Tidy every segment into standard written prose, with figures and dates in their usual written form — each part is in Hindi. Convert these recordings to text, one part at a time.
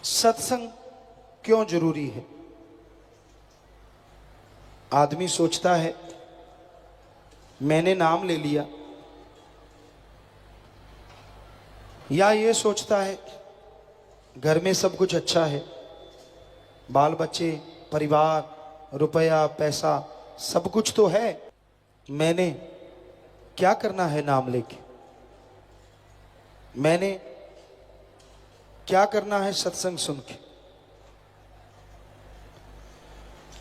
सत्संग क्यों जरूरी है? आदमी सोचता है मैंने नाम ले लिया, या ये सोचता है घर में सब कुछ अच्छा है, बाल बच्चे, परिवार, रुपया, पैसा सब कुछ तो है, मैंने क्या करना है नाम लेके, मैंने क्या करना है सत्संग सुन के।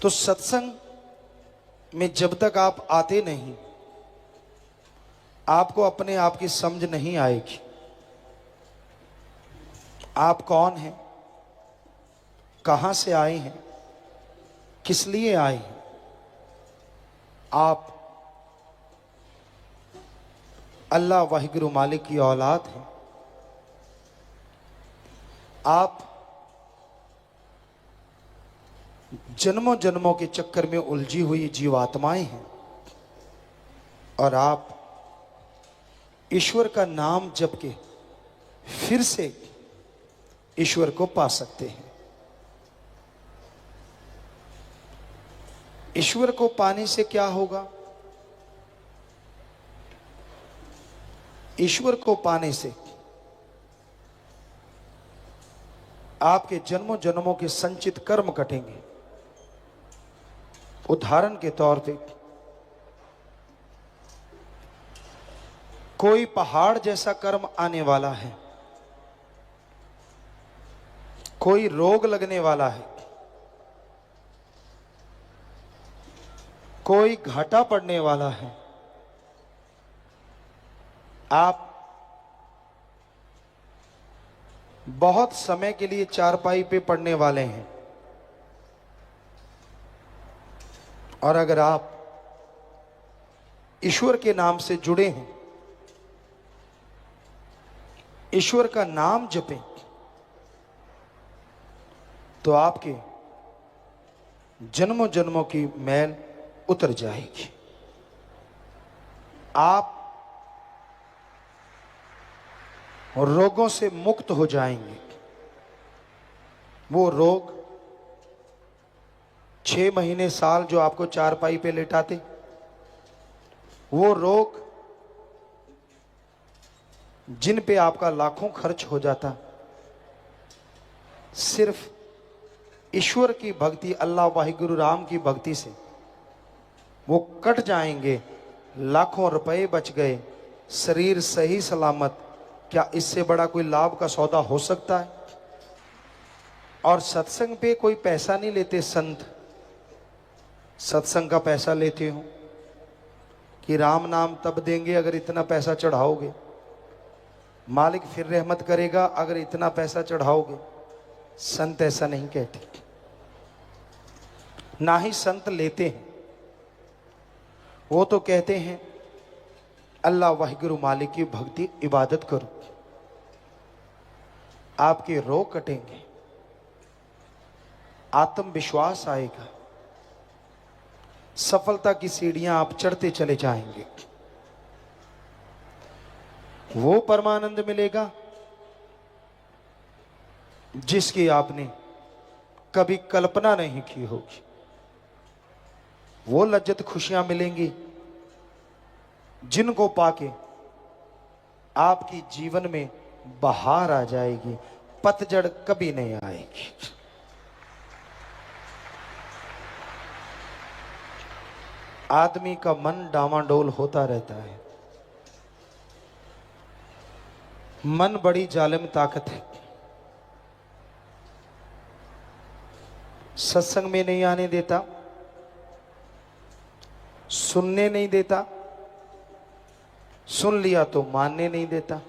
तो सत्संग में जब तक आप आते नहीं, आपको अपने आप की समझ नहीं आएगी। आप कौन हैं, कहां से आए हैं, किस लिए आए हैं। आप अल्लाह वाहिगुरु मालिक की औलाद हैं। आप जन्मों जन्मों के चक्कर में उलझी हुई जीवात्माएं हैं और आप ईश्वर का नाम जप के फिर से ईश्वर को पा सकते हैं। ईश्वर को पाने से क्या होगा? ईश्वर को पाने से आपके जन्मों जन्मों के संचित कर्म कटेंगे। उदाहरण के तौर पे कोई पहाड़ जैसा कर्म आने वाला है, कोई रोग लगने वाला है, कोई घाटा पड़ने वाला है, आप बहुत समय के लिए चारपाई पे पड़ने वाले हैं, और अगर आप ईश्वर के नाम से जुड़े हैं, ईश्वर का नाम जपें, तो आपके जन्मों जन्मों की मैल उतर जाएगी। आप रोगों से मुक्त हो जाएंगे। वो रोग 6 महीने साल जो आपको चारपाई पे लेटाते, वो रोग जिन पे आपका लाखों खर्च हो जाता, सिर्फ ईश्वर की भक्ति, अल्लाह वाहिगुरु राम की भक्ति से वो कट जाएंगे। लाखों रुपए बच गए, शरीर सही सलामत। क्या इससे बड़ा कोई लाभ का सौदा हो सकता है? और सत्संग पे कोई पैसा नहीं लेते संत। सत्संग का पैसा लेते हो कि राम नाम तब देंगे अगर इतना पैसा चढ़ाओगे, मालिक फिर रहमत करेगा अगर इतना पैसा चढ़ाओगे। संत ऐसा नहीं कहते, ना ही संत लेते हैं। वो तो कहते हैं अल्लाह वाहिगुरु मालिक की भक्ति इबादत करो, आपके रोग कटेंगे, आत्मविश्वास आएगा, सफलता की सीढ़ियां आप चढ़ते चले जाएंगे। वो परमानंद मिलेगा जिसकी आपने कभी कल्पना नहीं की होगी। वो लज्जत खुशियां मिलेंगी जिनको पाके आपकी जीवन में बहार आ जाएगी, पतझड़ कभी नहीं आएगी। आदमी का मन डामाडोल होता रहता है। मन बड़ी जालिम ताकत है। सत्संग में नहीं आने देता, सुनने नहीं देता, सुन लिया तो मानने नहीं देता।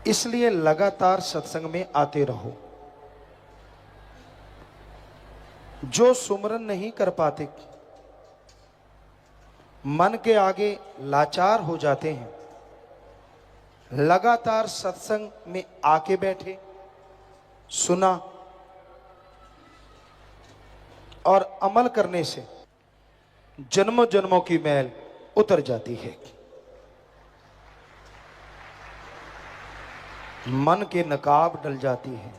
इसलिए लगातार सत्संग में आते रहो। जो सुमरन नहीं कर पाते, मन के आगे लाचार हो जाते हैं, लगातार सत्संग में आके बैठे, सुना और अमल करने से जन्मों जन्मों की मैल उतर जाती है। मन के नकाब डल जाती है,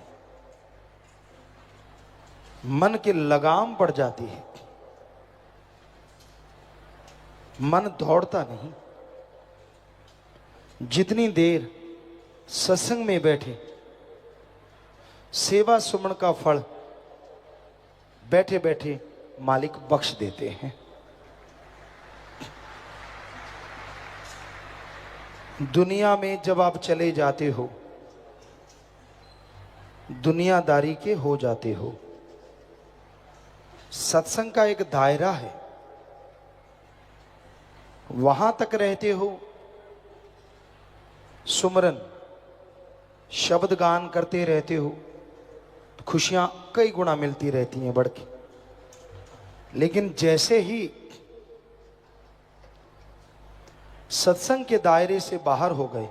मन के लगाम पड़ जाती है, मन दौड़ता नहीं। जितनी देर सत्संग में बैठे, सेवा सुमन का फल बैठे बैठे मालिक बख्श देते हैं। दुनिया में जब आप चले जाते हो, दुनियादारी के हो जाते हो। सत्संग का एक दायरा है, वहां तक रहते हो। सुमरन शब्द गान करते रहते हो, तो खुशियां कई गुना मिलती रहती हैं बढ़ के। लेकिन जैसे ही सत्संग के दायरे से बाहर हो गए,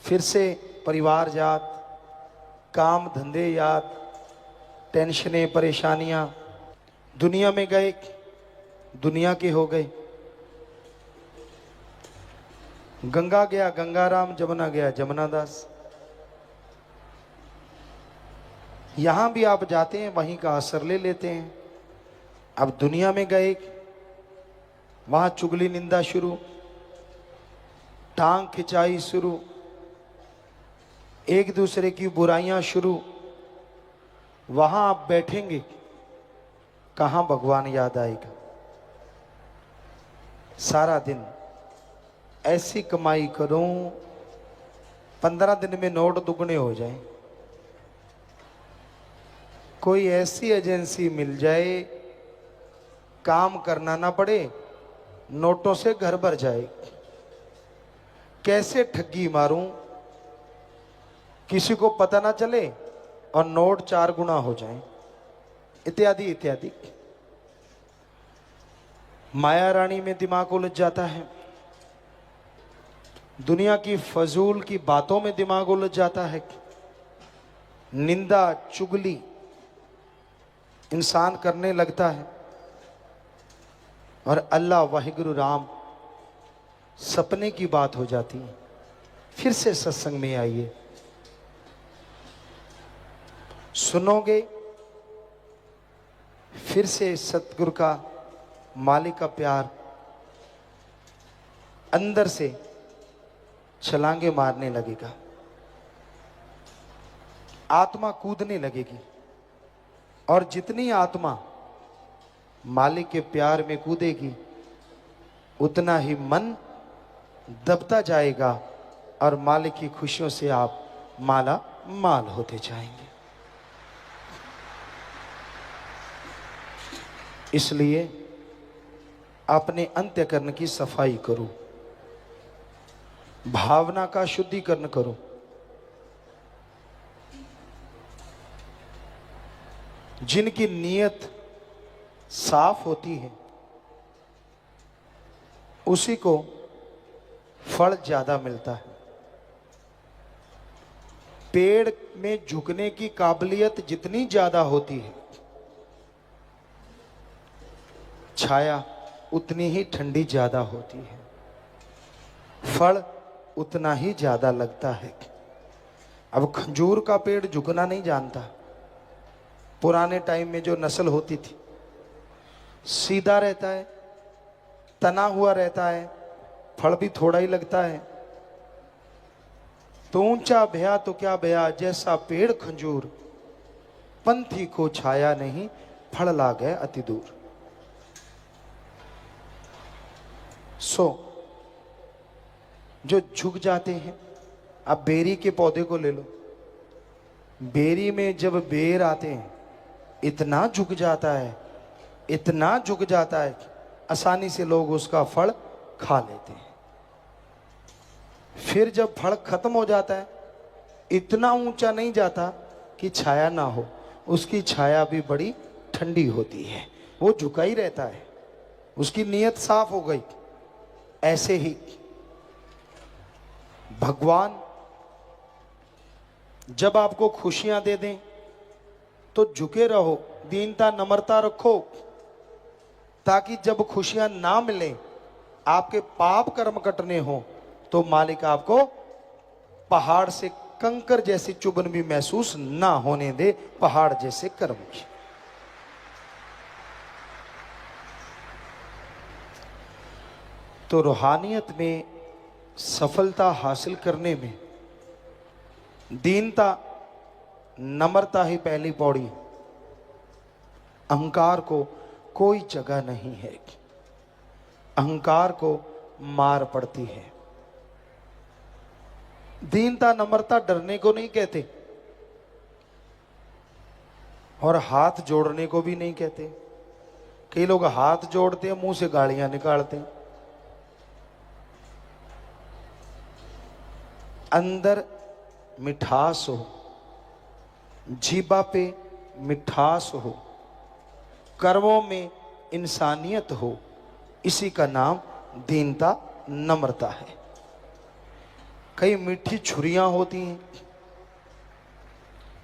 फिर से परिवार याद, काम धंधे याद, टेंशनें परेशानियां, दुनिया में गए, दुनिया के हो गए। गंगा गया गंगाराम, जमुना गया जमुनादास। यहां भी आप जाते हैं, वहीं का असर ले लेते हैं। अब दुनिया में गए, वहां चुगली निंदा शुरू, टांग खिंचाई शुरू, एक दूसरे की बुराइयां शुरू। वहां आप बैठेंगे, कहां भगवान याद आएगा। सारा दिन ऐसी कमाई करूं, 15 दिन में नोट दुगने हो जाएं। कोई ऐसी एजेंसी मिल जाए, काम करना ना पड़े, नोटों से घर भर जाए। कैसे ठगी मारूं, किसी को पता ना चले और नोट 4 गुना हो जाएं, इत्यादि इत्यादि। माया रानी में दिमाग उलझ जाता है, दुनिया की फजूल की बातों में दिमाग उलझ जाता है। निंदा चुगली इंसान करने लगता है, और अल्लाह वाहिगुरु राम सपने की बात हो जाती है। फिर से सत्संग में आइए, सुनोगे, फिर से सतगुरु का, मालिक का प्यार अंदर से छलांगे मारने लगेगा, आत्मा कूदने लगेगी। और जितनी आत्मा मालिक के प्यार में कूदेगी, उतना ही मन दबता जाएगा, और मालिक की खुशियों से आप माला माल होते जाएंगे। इसलिए अपने अंतःकरण की सफाई करो, भावना का शुद्धिकरण करो। जिनकी नीयत साफ होती है, उसी को फल ज्यादा मिलता है। पेड़ में झुकने की काबिलियत जितनी ज्यादा होती है, छाया उतनी ही ठंडी ज्यादा होती है, फल उतना ही ज्यादा लगता है। अब खजूर का पेड़ झुकना नहीं जानता। पुराने टाइम में जो नस्ल होती थी, सीधा रहता है, तना हुआ रहता है, फल भी थोड़ा ही लगता है। तो ऊंचा भया तो क्या भया, जैसा पेड़ खजूर, पंथी को छाया नहीं, फल ला गए अति दूर। सो जो झुक जाते हैं, आप बेरी के पौधे को ले लो, बेरी में जब बेर आते हैं, इतना झुक जाता है, इतना झुक जाता है, आसानी से लोग उसका फल खा लेते हैं। फिर जब फल खत्म हो जाता है, इतना ऊंचा नहीं जाता कि छाया ना हो, उसकी छाया भी बड़ी ठंडी होती है, वो झुका ही रहता है, उसकी नीयत साफ हो गई। ऐसे ही भगवान जब आपको खुशियां दे दें तो झुके रहो, दीनता नम्रता रखो, ताकि जब खुशियां ना मिलें, आपके पाप कर्म कटने हो, तो मालिक आपको पहाड़ से कंकर जैसी चुभन भी महसूस ना होने दे पहाड़ जैसे कर्म की। तो रूहानियत में सफलता हासिल करने में दीनता, नम्रता ही पहली पौड़ी। अहंकार को कोई जगह नहीं है। अहंकार को मार पड़ती है। दीनता, नम्रता डरने को नहीं कहते और हाथ जोड़ने को भी नहीं कहते। कई लोग हाथ जोड़ते हैं, मुंह से गालियां निकालते हैं। अंदर मिठास हो, जीभा पे मिठास हो, कर्मों में इंसानियत हो, इसी का नाम दीनता, नम्रता है। कई मीठी छुरियां होती हैं।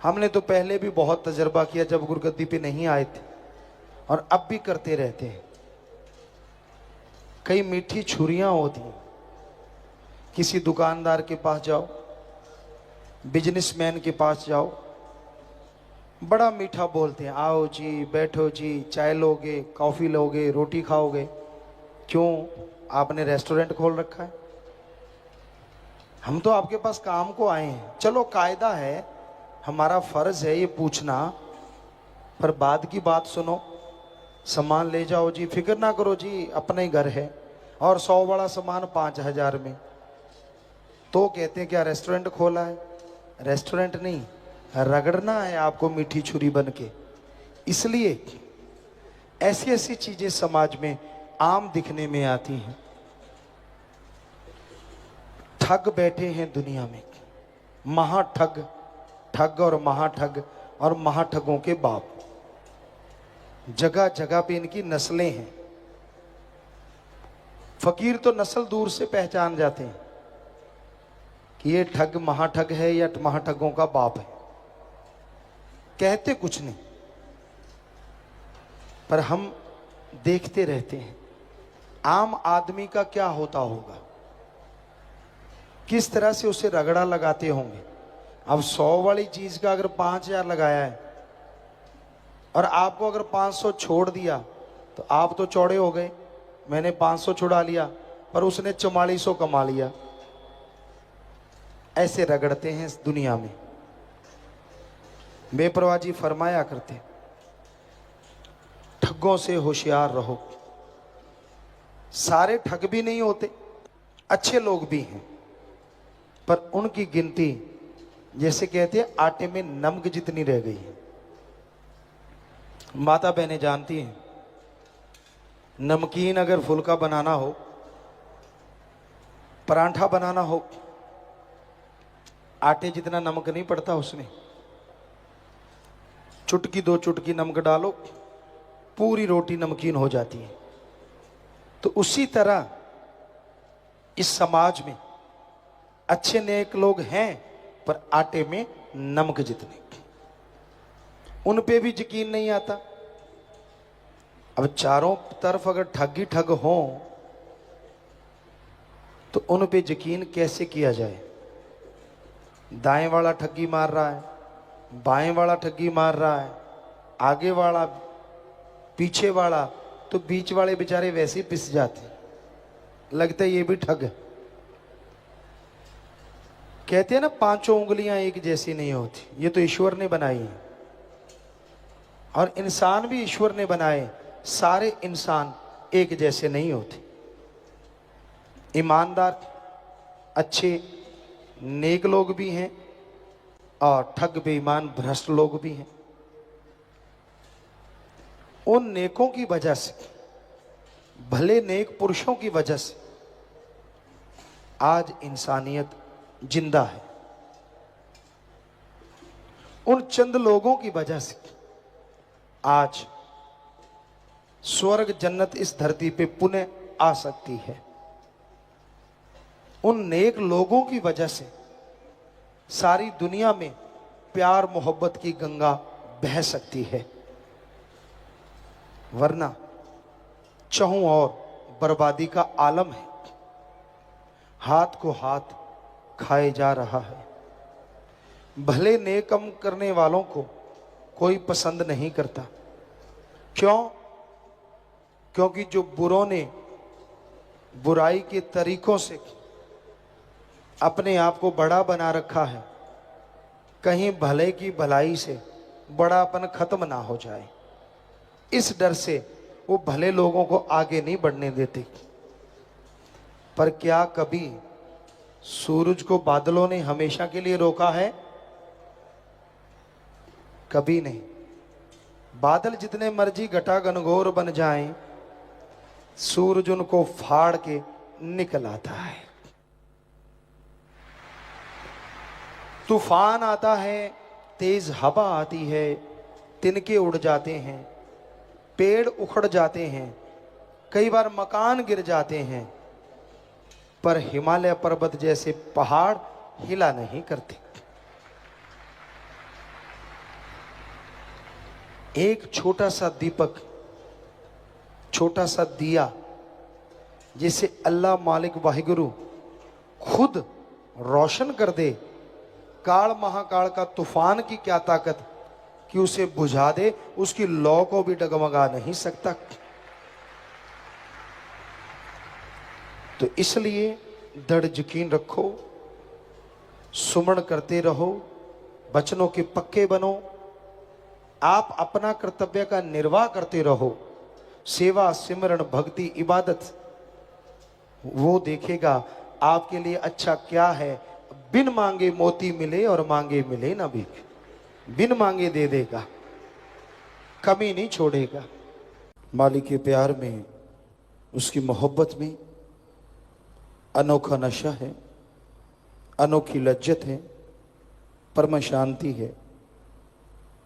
हमने तो पहले भी बहुत तजर्बा किया जब गुरगद्दी पे नहीं आए थे, और अब भी करते रहते हैं। कई मीठी छुरियां होती हैं। किसी दुकानदार के पास जाओ, बिजनेसमैन के पास जाओ, बड़ा मीठा बोलते हैं, आओ जी, बैठो जी, चाय लोगे, कॉफ़ी लोगे, रोटी खाओगे। क्यों? आपने रेस्टोरेंट खोल रखा है? हम तो आपके पास काम को आए हैं। चलो कायदा है, हमारा फर्ज है ये पूछना, पर बाद की बात सुनो। सामान ले जाओ जी, फिक्र ना करो जी, अपना ही घर है, और 100 वाला सामान 5000 में। तो कहते हैं क्या रेस्टोरेंट खोला है? रेस्टोरेंट नहीं, रगड़ना है आपको मीठी छुरी बन के। इसलिए ऐसी ऐसी चीजें समाज में आम दिखने में आती हैं। ठग बैठे हैं दुनिया में, महाठग, ठग और महाठग और महाठगों के बाप। जगह जगह पे इनकी नस्लें हैं। फकीर तो नस्ल दूर से पहचान जाते हैं कि ये ठग महाठग है या महाठगों का बाप है। कहते कुछ नहीं, पर हम देखते रहते हैं आम आदमी का क्या होता होगा, किस तरह से उसे रगड़ा लगाते होंगे। अब 100 वाली चीज का अगर 5000 लगाया है और आपको अगर 500 छोड़ दिया तो आप तो चौड़े हो गए। मैंने 500 छुड़ा लिया पर उसने 4400 कमा लिया। ऐसे रगड़ते हैं इस दुनिया में। बेपरवाह जी फरमाया करते, ठगों से होशियार रहो। सारे ठग भी नहीं होते, अच्छे लोग भी हैं, पर उनकी गिनती जैसे कहते हैं आटे में नमक जितनी रह गई है। माता बहनें जानती हैं, नमकीन अगर फुल्का बनाना हो, परांठा बनाना हो, आटे जितना नमक नहीं पड़ता उसमें। चुटकी 2 चुटकी नमक डालो, पूरी रोटी नमकीन हो जाती है। तो उसी तरह इस समाज में अच्छे नेक लोग हैं, पर आटे में नमक जितने। उन पे भी यकीन नहीं आता। अब चारों तरफ अगर ठग ही ठग हो तो उन पे यकीन कैसे किया जाए? दाएं वाला ठगी मार रहा है, बाएं वाला ठगी मार रहा है, आगे वाला, पीछे वाला, तो बीच वाले बेचारे वैसे ही पिस जाते, लगता है ये भी ठग है। कहते हैं ना, 5 उंगलियां एक जैसी नहीं होती। ये तो ईश्वर ने बनाई है, और इंसान भी ईश्वर ने बनाए। सारे इंसान एक जैसे नहीं होते। ईमानदार, अच्छे, नेक लोग भी हैं, और ठग, बेईमान, भ्रष्ट लोग भी हैं। उन नेकों की वजह से, भले नेक पुरुषों की वजह से आज इंसानियत जिंदा है। उन चंद लोगों की वजह से आज स्वर्ग जन्नत इस धरती पे पुनः आ सकती है। उन नेक लोगों की वजह से सारी दुनिया में प्यार मोहब्बत की गंगा बह सकती है, वरना चहुं और बर्बादी का आलम है। हाथ को हाथ खाए जा रहा है। भले नेक काम करने वालों को कोई पसंद नहीं करता। क्यों? क्योंकि जो बुरों ने बुराई के तरीकों से अपने आप को बड़ा बना रखा है, कहीं भले की भलाई से बड़ापन खत्म ना हो जाए, इस डर से वो भले लोगों को आगे नहीं बढ़ने देते। पर क्या कभी सूरज को बादलों ने हमेशा के लिए रोका है? कभी नहीं। बादल जितने मर्जी घटा घनघोर बन जाएं, सूरज उनको फाड़ के निकल आता है। तूफान आता है, तेज हवा आती है, तिनके उड़ जाते हैं, पेड़ उखड़ जाते हैं, कई बार मकान गिर जाते हैं, पर हिमालय पर्वत जैसे पहाड़ हिला नहीं करते। एक छोटा सा दीपक, छोटा सा दिया, जिसे अल्लाह मालिक वाहिगुरु खुद रोशन कर दे, काल महाकाल का तूफान की क्या ताकत कि उसे बुझा दे, उसकी लौ को भी डगमगा नहीं सकता। तो इसलिए दृढ़ यकीन रखो, सुमरण करते रहो, वचनों के पक्के बनो, आप अपना कर्तव्य का निर्वाह करते रहो। सेवा, सिमरण, भक्ति, इबादत वो देखेगा आपके लिए अच्छा क्या है। बिन मांगे मोती मिले और मांगे मिले ना भीख, बिन मांगे दे देगा, कमी नहीं छोड़ेगा। मालिक के प्यार में, उसकी मोहब्बत में अनोखा नशा है, अनोखी लज्जत है, परम शांति है।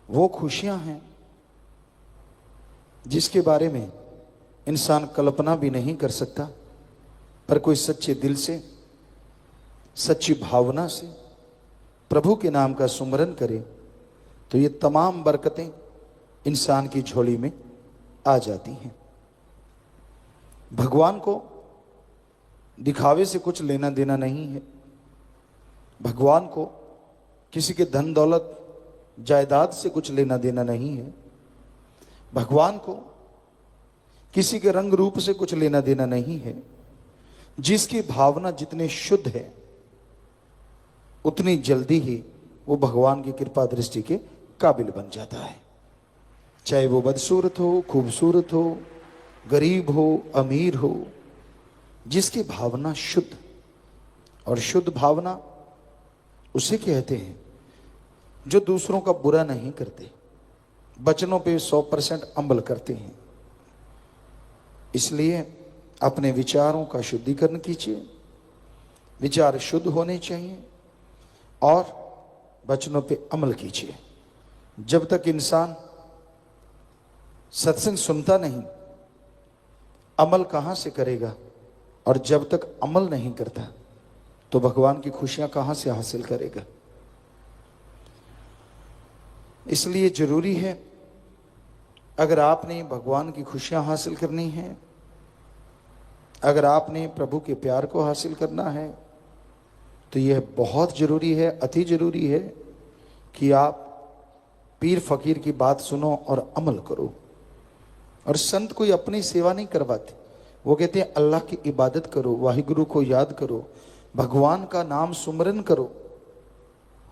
वो खुशियां हैं जिसके बारे में इंसान कल्पना भी नहीं कर सकता, पर कोई सच्चे दिल से, सच्ची भावना से प्रभु के नाम का सुमरन करे तो ये तमाम बरकतें इंसान की झोली में आ जाती हैं। भगवान को दिखावे से कुछ लेना देना नहीं है। भगवान को किसी के धन दौलत जायदाद से कुछ लेना देना नहीं है। भगवान को किसी के रंग रूप से कुछ लेना देना नहीं है। जिसकी भावना जितनी शुद्ध है, उतनी जल्दी ही वो भगवान की कृपा दृष्टि के काबिल बन जाता है। चाहे वो बदसूरत हो, खूबसूरत हो, गरीब हो, अमीर हो, जिसकी भावना शुद्ध, और शुद्ध भावना उसे कहते हैं जो दूसरों का बुरा नहीं करते, वचनों पे 100% अमल करते हैं। इसलिए अपने विचारों का शुद्धिकरण कीजिए। विचार शुद्ध होने चाहिए और वचनों पे अमल कीजिए। जब तक इंसान सत्संग सुनता नहीं, अमल कहां से करेगा? और जब तक अमल नहीं करता तो भगवान की खुशियां कहां से हासिल करेगा? इसलिए जरूरी है, अगर आपने भगवान की खुशियां हासिल करनी है, अगर आपने प्रभु के प्यार को हासिल करना है, तो यह बहुत जरूरी है, अति जरूरी है कि आप पीर फकीर की बात सुनो और अमल करो। और संत कोई अपनी सेवा नहीं करवाते, वो कहते हैं अल्लाह की इबादत करो, वाहिगुरु को याद करो, भगवान का नाम सुमरन करो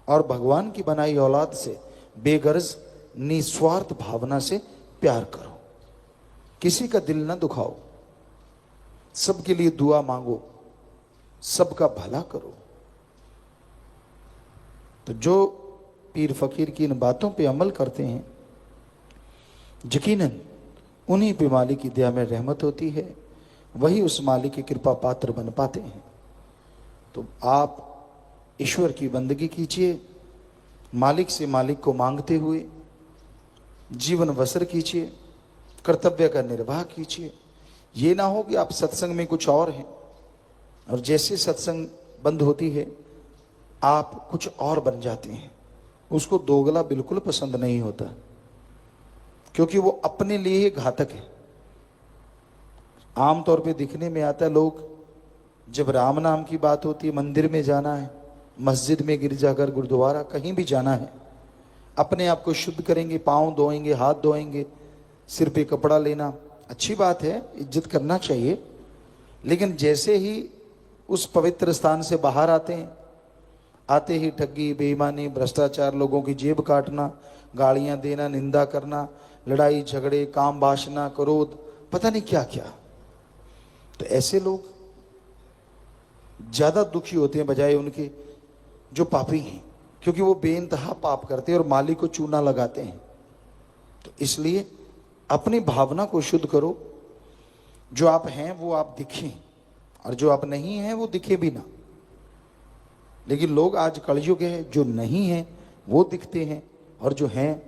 और भगवान की बनाई औलाद से बेगर्ज निस्वार्थ भावना से प्यार करो। किसी का दिल ना दुखाओ, सबके लिए दुआ मांगो, सबका भला करो। तो जो पीर फकीर की इन बातों पे अमल करते हैं, यकीनन उन्हीं पे मालिक की दया में रहमत होती है, वही उस मालिक की कृपा पात्र बन पाते हैं। तो आप ईश्वर की बंदगी कीजिए, मालिक से मालिक को मांगते हुए जीवन बसर कीजिए, कर्तव्य का निर्वाह कीजिए। ये ना हो कि आप सत्संग में कुछ और हैं और जैसे सत्संग बंद होती है आप कुछ और बन जाते हैं। उसको दोगला बिल्कुल पसंद नहीं होता, क्योंकि वो अपने लिए ही घातक है। आमतौर पे दिखने में आता है, लोग जब राम नाम की बात होती है, मंदिर में जाना है, मस्जिद में, गिरजाघर, गुरुद्वारा, कहीं भी जाना है, अपने आप को शुद्ध करेंगे, पाँव धोएंगे, हाथ धोएंगे, सिर पे कपड़ा लेना अच्छी बात है, इज्जत करना चाहिए। लेकिन जैसे ही उस पवित्र स्थान से बाहर आते हैं, आते ही ठगी, बेईमानी, भ्रष्टाचार, लोगों की जेब काटना, गालियां देना, निंदा करना, लड़ाई झगड़े, काम वासना, क्रोध, पता नहीं क्या क्या, तो ऐसे लोग ज्यादा दुखी होते हैं बजाय उनके जो पापी हैं, क्योंकि वो बेइंतहा पाप करते हैं और मालिक को चूना लगाते हैं। तो इसलिए अपनी भावना को शुद्ध करो, जो आप हैं वो आप दिखें, और जो आप नहीं हैं वो दिखे भी ना। लेकिन लोग आज कलयुग है, जो नहीं है वो दिखते हैं और जो हैं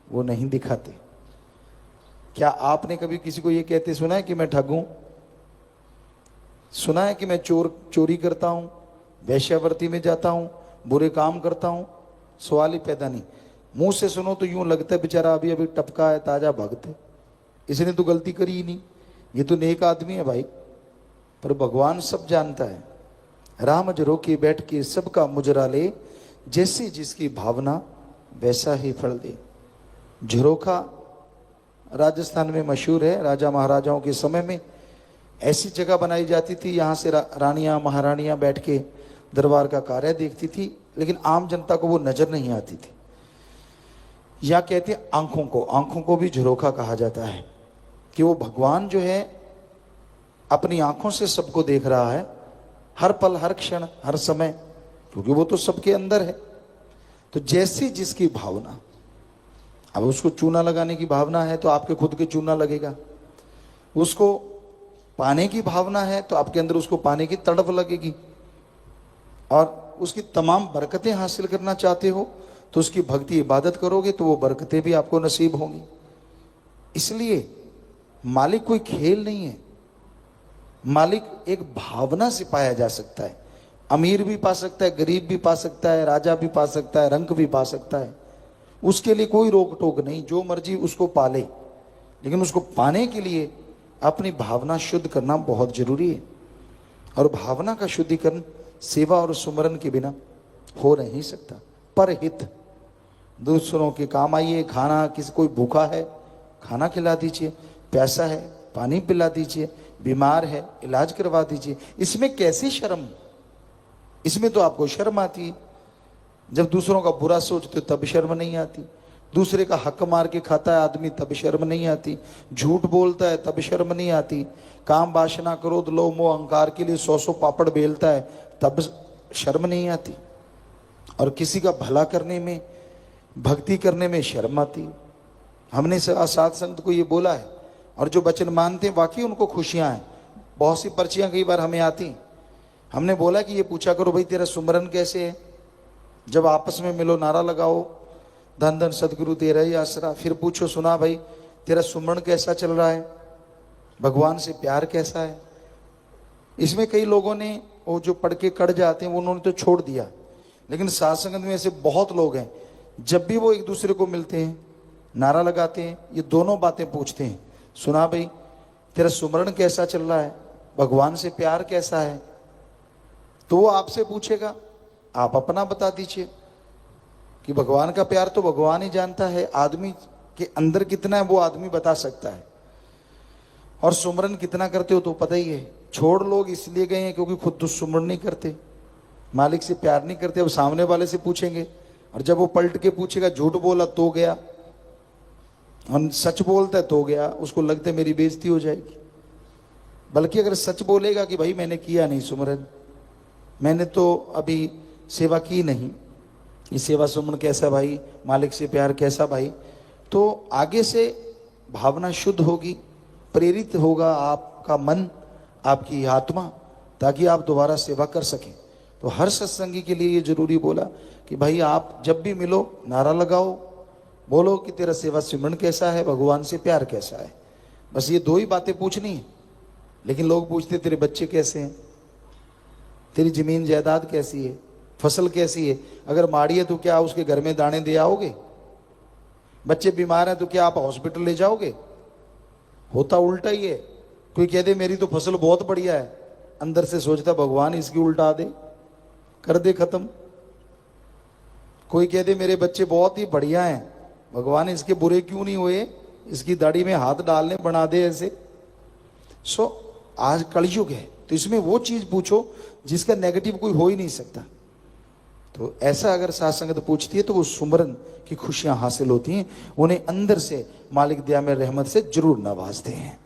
वो नहीं दिखाते। क्या आपने कभी किसी को ये कहते सुना है कि मैं ठग हूं? सुना है कि मैं चोरी करता हूं, वेश्यावृत्ति में जाता हूं, बुरे काम करता हूं? सवाल ही पैदा नहीं। मुंह से सुनो तो यूं लगता है बेचारा अभी अभी टपका है, ताजा भक्त है, इसने तो गलती करी ही नहीं, ये तो नेक आदमी है भाई। पर भगवान सब जानता है। राम जो रोके बैठ के सबका मुजरा ले, जैसी जिसकी भावना वैसा ही फल दे। झरोखा राजस्थान में मशहूर है। राजा महाराजाओं के समय में ऐसी जगह बनाई जाती थी, यहाँ से रानियां महारानियां बैठ के दरबार का कार्य देखती थी, लेकिन आम जनता को वो नजर नहीं आती थी। या कहते आंखों को भी झरोखा कहा जाता है, कि वो भगवान जो है अपनी आंखों से सबको देख रहा है, हर पल, हर क्षण, हर समय, क्योंकि वो तो सबके अंदर है। तो जैसी जिसकी भावना, अब उसको चूना लगाने की भावना है तो आपके खुद के चूना लगेगा, उसको पाने की भावना है तो आपके अंदर उसको पाने की तड़प लगेगी, और उसकी तमाम बरकतें हासिल करना चाहते हो तो उसकी भक्ति इबादत करोगे तो वो बरकतें भी आपको नसीब होंगी। इसलिए मालिक कोई खेल नहीं है, मालिक एक भावना से पाया जा सकता है। अमीर भी पा सकता है, गरीब भी पा सकता है, राजा भी पा सकता है, रंक भी पा सकता है, उसके लिए कोई रोक टोक नहीं, जो मर्जी उसको पाले। लेकिन उसको पाने के लिए अपनी भावना शुद्ध करना बहुत जरूरी है, और भावना का शुद्धिकरण सेवा और सुमरन के बिना हो नहीं सकता। परहित, दूसरों के काम आइए। खाना, किसी कोई भूखा है खाना खिला दीजिए, प्यासा है पानी पिला दीजिए, बीमार है इलाज करवा दीजिए। इसमें कैसी शर्म? इसमें तो आपको शर्म आती है। जब दूसरों का बुरा सोचते हो तब शर्म नहीं आती, दूसरे का हक मार के खाता है आदमी तब शर्म नहीं आती, झूठ बोलता है तब शर्म नहीं आती, काम वासना, क्रोध, लोभ, मोह, अहंकार के लिए 100 पापड़ बेलता है तब शर्म नहीं आती, और किसी का भला करने में, भक्ति करने में शर्म आती। हमने साध संत को ये बोला है, और जो वचन मानते हैं वाकई उनको खुशियां हैं। बहुत सी पर्चियां कई बार हमें आती, हमने बोला कि ये पूछा करो भाई तेरा सुमरन कैसे है, जब आपस में मिलो नारा लगाओ धन धन सदगुरु तेरा ही आसरा, फिर पूछो सुना भाई तेरा सुमरन कैसा चल रहा है, भगवान से प्यार कैसा है। इसमें कई लोगों ने वो जो पढ़ के कट जाते हैं उन्होंने तो छोड़ दिया, लेकिन साध संगत में ऐसे बहुत लोग हैं, जब भी वो एक दूसरे को मिलते हैं नारा लगाते हैं, ये दोनों बातें पूछते हैं, सुना भाई तेरा सुमरन कैसा चल रहा है, भगवान से प्यार कैसा है। तो वो आपसे पूछेगा, आप अपना बता दीजिए कि भगवान का प्यार तो भगवान ही जानता है, आदमी के अंदर कितना है वो आदमी बता सकता है, और सुमरन कितना करते हो तो पता ही है। छोड़ लोग इसलिए गए हैं क्योंकि खुद तो सुमरन नहीं करते, मालिक से प्यार नहीं करते। अब सामने वाले से पूछेंगे, और जब वो पलट के पूछेगा झूठ बोला तो गया, और सच बोलता है तो गया, उसको लगता है मेरी बेइज्जती हो जाएगी। बल्कि अगर सच बोलेगा कि भाई मैंने किया नहीं सुमरन, मैंने तो अभी सेवा की नहीं, ये सेवा सुमन कैसा भाई, मालिक से प्यार कैसा भाई, तो आगे से भावना शुद्ध होगी, प्रेरित होगा आपका मन, आपकी आत्मा, ताकि आप दोबारा सेवा कर सकें। तो हर सत्संगी के लिए ये जरूरी बोला कि भाई आप जब भी मिलो नारा लगाओ, बोलो कि तेरा सेवा सुमन कैसा है, भगवान से प्यार कैसा है। बस ये दो ही बातें पूछनी है। लेकिन लोग पूछते तेरे बच्चे कैसे हैं, तेरी जमीन जायदाद कैसी है, फसल कैसी है। अगर माड़ी है तो क्या उसके घर में दाने दे आओगे, बच्चे बीमार हैं तो क्या आप हॉस्पिटल ले जाओगे। होता उल्टा ही है। कोई कह दे मेरी तो फसल बहुत बढ़िया है, अंदर से सोचता भगवान इसकी उल्टा दे, कर दे खत्म। कोई कहते मेरे बच्चे बहुत ही बढ़िया हैं, भगवान इसके बुरे क्यों नहीं हुए, इसकी दाढ़ी में हाथ डालने बना दे ऐसे। सो आज कलयुग है, तो इसमें वो चीज पूछो जिसका नेगेटिव कोई हो ही नहीं सकता। तो ऐसा अगर साथ संगत पूछती है तो वो सुमरन की खुशियां हासिल होती हैं, उन्हें अंदर से मालिक दया में रहमत से जरूर नवाजते हैं।